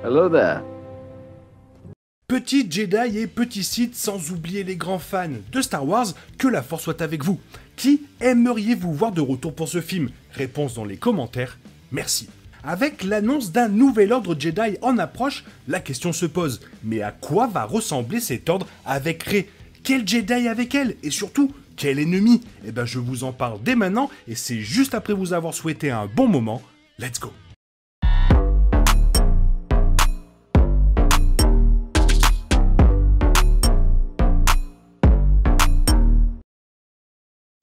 Hello there. Petit Jedi et petit Sith, sans oublier les grands fans de Star Wars, que la force soit avec vous. Qui aimeriez-vous voir de retour pour ce film? Réponse dans les commentaires, merci. Avec l'annonce d'un nouvel ordre Jedi en approche, la question se pose, mais à quoi va ressembler cet ordre avec Rey? Quel Jedi avec elle? Et surtout, quel ennemi? Eh ben je vous en parle dès maintenant, et c'est juste après vous avoir souhaité un bon moment. Let's go!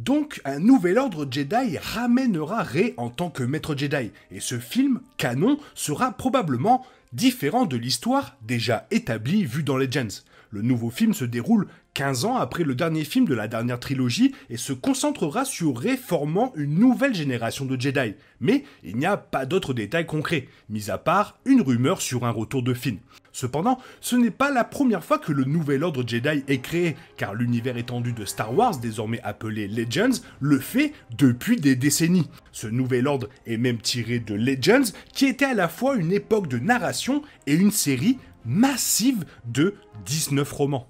Donc, un nouvel ordre Jedi ramènera Rey en tant que maître Jedi, et ce film, canon, sera probablement différent de l'histoire déjà établie vue dans Legends. Le nouveau film se déroule 15 ans après le dernier film de la dernière trilogie et se concentrera sur Rey formant une nouvelle génération de Jedi. Mais il n'y a pas d'autres détails concrets, mis à part une rumeur sur un retour de Finn. Cependant, ce n'est pas la première fois que le nouvel ordre Jedi est créé, car l'univers étendu de Star Wars, désormais appelé Legends, le fait depuis des décennies. Ce nouvel ordre est même tiré de Legends, qui était à la fois une époque de narration et une série massive de 19 romans.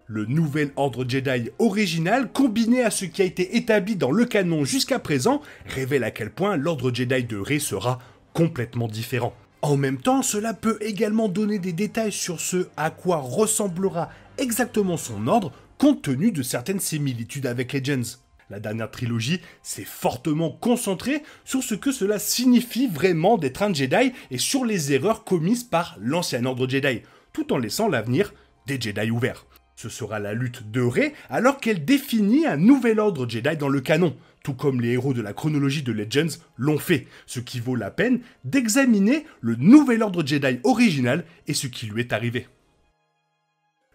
Le nouvel ordre Jedi original, combiné à ce qui a été établi dans le canon jusqu'à présent, révèle à quel point l'ordre Jedi de Rey sera complètement différent. En même temps, cela peut également donner des détails sur ce à quoi ressemblera exactement son ordre, compte tenu de certaines similitudes avec Legends. La dernière trilogie s'est fortement concentrée sur ce que cela signifie vraiment d'être un Jedi et sur les erreurs commises par l'ancien ordre Jedi, tout en laissant l'avenir des Jedi ouverts. Ce sera la lutte de Rey alors qu'elle définit un nouvel ordre Jedi dans le canon, tout comme les héros de la chronologie de Legends l'ont fait, ce qui vaut la peine d'examiner le nouvel ordre Jedi original et ce qui lui est arrivé.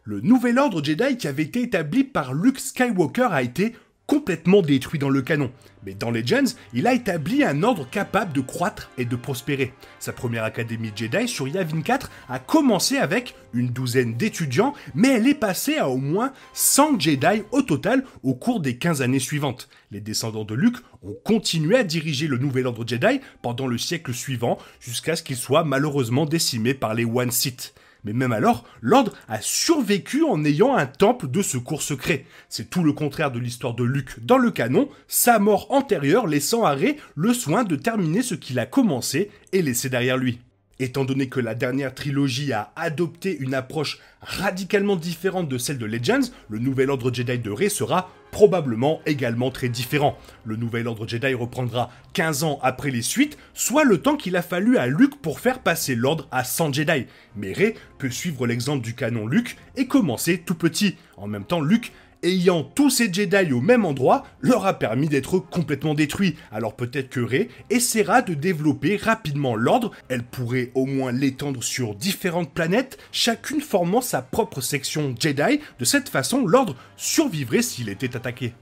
Le nouvel ordre Jedi qui avait été établi par Luke Skywalker a été complètement détruit dans le canon. Mais dans Legends, il a établi un ordre capable de croître et de prospérer. Sa première académie Jedi sur Yavin 4 a commencé avec une douzaine d'étudiants, mais elle est passée à au moins 100 Jedi au total au cours des 15 années suivantes. Les descendants de Luke ont continué à diriger le nouvel ordre Jedi pendant le siècle suivant, jusqu'à ce qu'il soit malheureusement décimé par les One Sith. Mais même alors, l'ordre a survécu en ayant un temple de secours secret. C'est tout le contraire de l'histoire de Luke dans le canon, sa mort antérieure laissant à Rey le soin de terminer ce qu'il a commencé et laissé derrière lui. Étant donné que la dernière trilogie a adopté une approche radicalement différente de celle de Legends, le nouvel ordre Jedi de Rey sera probablement également très différent. Le nouvel ordre Jedi reprendra 15 ans après les suites, soit le temps qu'il a fallu à Luke pour faire passer l'ordre à 100 Jedi. Mais Rey peut suivre l'exemple du canon Luke et commencer tout petit. En même temps, Luke, ayant tous ces Jedi au même endroit, leur a permis d'être complètement détruits. Alors peut-être que Rey essaiera de développer rapidement l'ordre, elle pourrait au moins l'étendre sur différentes planètes, chacune formant sa propre section Jedi. De cette façon, l'ordre survivrait s'il était attaqué.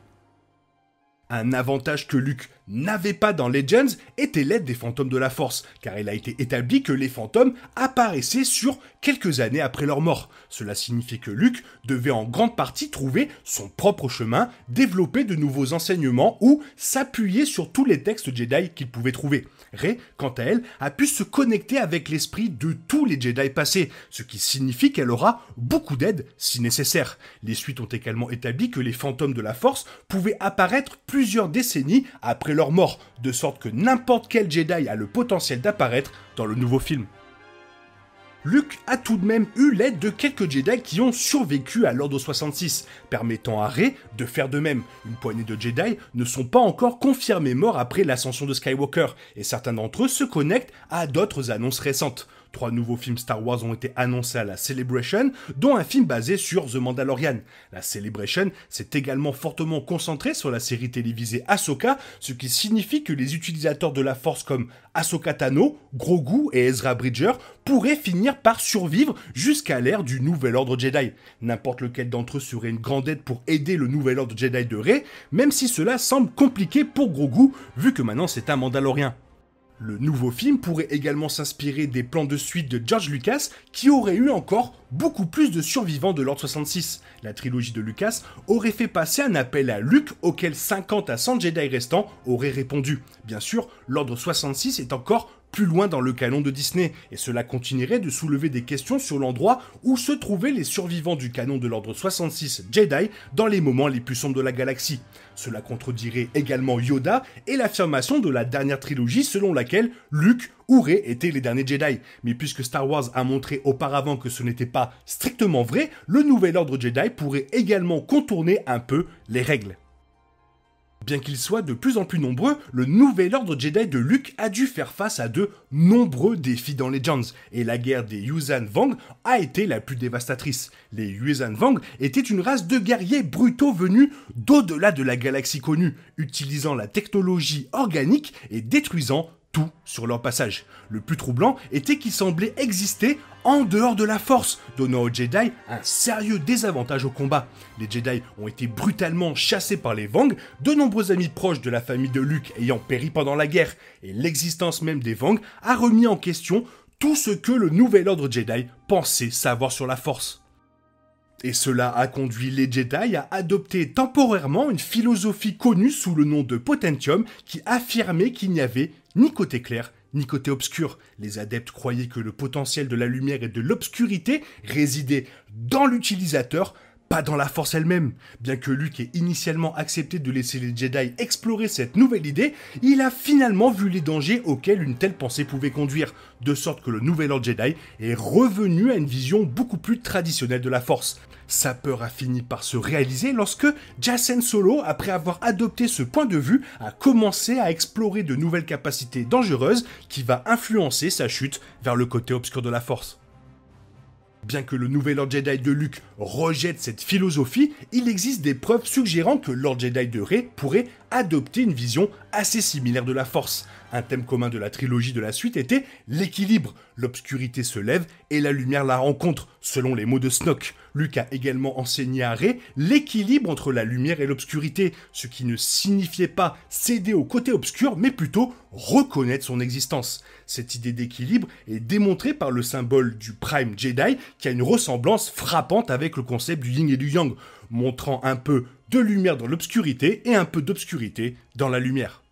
Un avantage que Luke n'avait pas dans Legends était l'aide des fantômes de la Force, car il a été établi que les fantômes apparaissaient sur quelques années après leur mort. Cela signifie que Luke devait en grande partie trouver son propre chemin, développer de nouveaux enseignements ou s'appuyer sur tous les textes Jedi qu'il pouvait trouver. Rey, quant à elle, a pu se connecter avec l'esprit de tous les Jedi passés, ce qui signifie qu'elle aura beaucoup d'aide si nécessaire. Les suites ont également établi que les fantômes de la Force pouvaient apparaître plusieurs décennies après leur mort, de sorte que n'importe quel Jedi a le potentiel d'apparaître dans le nouveau film. Luke a tout de même eu l'aide de quelques Jedi qui ont survécu à l'Ordre 66, permettant à Rey de faire de même. Une poignée de Jedi ne sont pas encore confirmés morts après l'ascension de Skywalker, et certains d'entre eux se connectent à d'autres annonces récentes. 3 nouveaux films Star Wars ont été annoncés à la Celebration, dont un film basé sur The Mandalorian. La Celebration s'est également fortement concentrée sur la série télévisée Ahsoka, ce qui signifie que les utilisateurs de la Force comme Ahsoka Tano, Grogu et Ezra Bridger pourraient finir par survivre jusqu'à l'ère du Nouvel Ordre Jedi. N'importe lequel d'entre eux serait une grande aide pour aider le Nouvel Ordre Jedi de Rey, même si cela semble compliqué pour Grogu, vu que maintenant c'est un Mandalorien. Le nouveau film pourrait également s'inspirer des plans de suite de George Lucas qui aurait eu encore beaucoup plus de survivants de l'Ordre 66. La trilogie de Lucas aurait fait passer un appel à Luke auquel 50 à 100 Jedi restants auraient répondu. Bien sûr, l'Ordre 66 est encore plus loin dans le canon de Disney, et cela continuerait de soulever des questions sur l'endroit où se trouvaient les survivants du canon de l'ordre 66 Jedi dans les moments les plus sombres de la galaxie. Cela contredirait également Yoda et l'affirmation de la dernière trilogie selon laquelle Luke aurait été les derniers Jedi. Mais puisque Star Wars a montré auparavant que ce n'était pas strictement vrai, le nouvel ordre Jedi pourrait également contourner un peu les règles. Bien qu'ils soient de plus en plus nombreux, le nouvel ordre Jedi de Luke a dû faire face à de nombreux défis dans Legends, et la guerre des Yuuzhan Vong a été la plus dévastatrice. Les Yuuzhan Vong étaient une race de guerriers brutaux venus d'au-delà de la galaxie connue, utilisant la technologie organique et détruisant tout sur leur passage. Le plus troublant était qu'ils semblaient exister en dehors de la Force, donnant aux Jedi un sérieux désavantage au combat. Les Jedi ont été brutalement chassés par les Vong, de nombreux amis proches de la famille de Luke ayant péri pendant la guerre, et l'existence même des Vong a remis en question tout ce que le nouvel ordre Jedi pensait savoir sur la Force. Et cela a conduit les Jedi à adopter temporairement une philosophie connue sous le nom de Potentium qui affirmait qu'il n'y avait ni côté clair ni côté obscur. Les adeptes croyaient que le potentiel de la lumière et de l'obscurité résidait dans l'utilisateur, pas dans la Force elle-même. Bien que Luke ait initialement accepté de laisser les Jedi explorer cette nouvelle idée, il a finalement vu les dangers auxquels une telle pensée pouvait conduire, de sorte que le nouvel ordre Jedi est revenu à une vision beaucoup plus traditionnelle de la Force. Sa peur a fini par se réaliser lorsque Jacen Solo, après avoir adopté ce point de vue, a commencé à explorer de nouvelles capacités dangereuses qui va influencer sa chute vers le côté obscur de la Force. Bien que le nouvel Lord Jedi de Luke rejette cette philosophie, il existe des preuves suggérant que Lord Jedi de Rey pourrait adopter une vision assez similaire de la Force. Un thème commun de la trilogie de la suite était l'équilibre. L'obscurité se lève et la lumière la rencontre, selon les mots de Snoke. Luke a également enseigné à Rey l'équilibre entre la lumière et l'obscurité, ce qui ne signifiait pas céder au côté obscur, mais plutôt reconnaître son existence. Cette idée d'équilibre est démontrée par le symbole du Prime Jedi, qui a une ressemblance frappante avec le concept du yin et du yang, montrant un peu de lumière dans l'obscurité et un peu d'obscurité dans la lumière.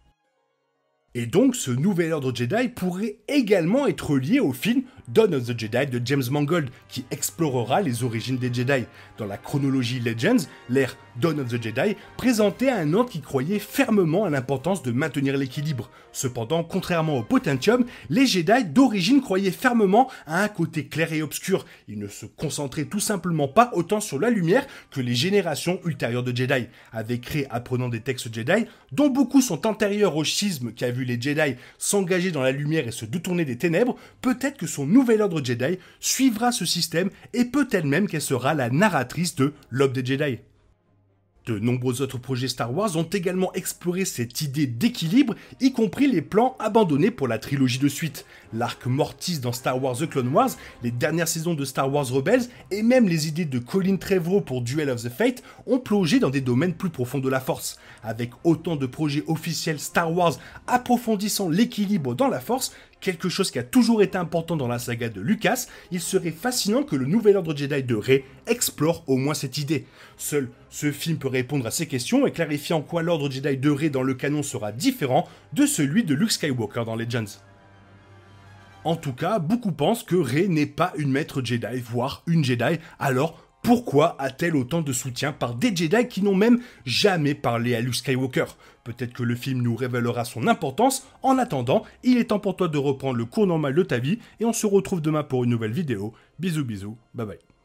Et donc, ce nouvel ordre Jedi pourrait également être lié au film Dawn of the Jedi de James Mangold, qui explorera les origines des Jedi. Dans la chronologie Legends, l'ère Dawn of the Jedi présentait un ordre qui croyait fermement à l'importance de maintenir l'équilibre. Cependant, contrairement au Potentium, les Jedi d'origine croyaient fermement à un côté clair et obscur. Ils ne se concentraient tout simplement pas autant sur la lumière que les générations ultérieures de Jedi, avec Rey apprenant des textes Jedi, dont beaucoup sont antérieurs au schisme qui a vu les Jedi s'engager dans la lumière et se détourner des ténèbres. Peut-être que son nouvel ordre Jedi suivra ce système et peut-être même qu'elle sera la narratrice de l'Aube des Jedi. De nombreux autres projets Star Wars ont également exploré cette idée d'équilibre, y compris les plans abandonnés pour la trilogie de suite. L'arc Mortis dans Star Wars The Clone Wars, les dernières saisons de Star Wars Rebels et même les idées de Colin Trevorrow pour Duel of the Fate ont plongé dans des domaines plus profonds de la Force. Avec autant de projets officiels Star Wars approfondissant l'équilibre dans la Force, quelque chose qui a toujours été important dans la saga de Lucas, il serait fascinant que le nouvel ordre Jedi de Rey explore au moins cette idée. Seul ce film peut répondre à ces questions et clarifier en quoi l'ordre Jedi de Rey dans le canon sera différent de celui de Luke Skywalker dans Legends. En tout cas, beaucoup pensent que Rey n'est pas une maître Jedi, voire une Jedi, alors pourquoi a-t-elle autant de soutien par des Jedi qui n'ont même jamais parlé à Luke Skywalker? Peut-être que le film nous révélera son importance. En attendant, il est temps pour toi de reprendre le cours normal de ta vie et on se retrouve demain pour une nouvelle vidéo. Bisous bisous, bye bye.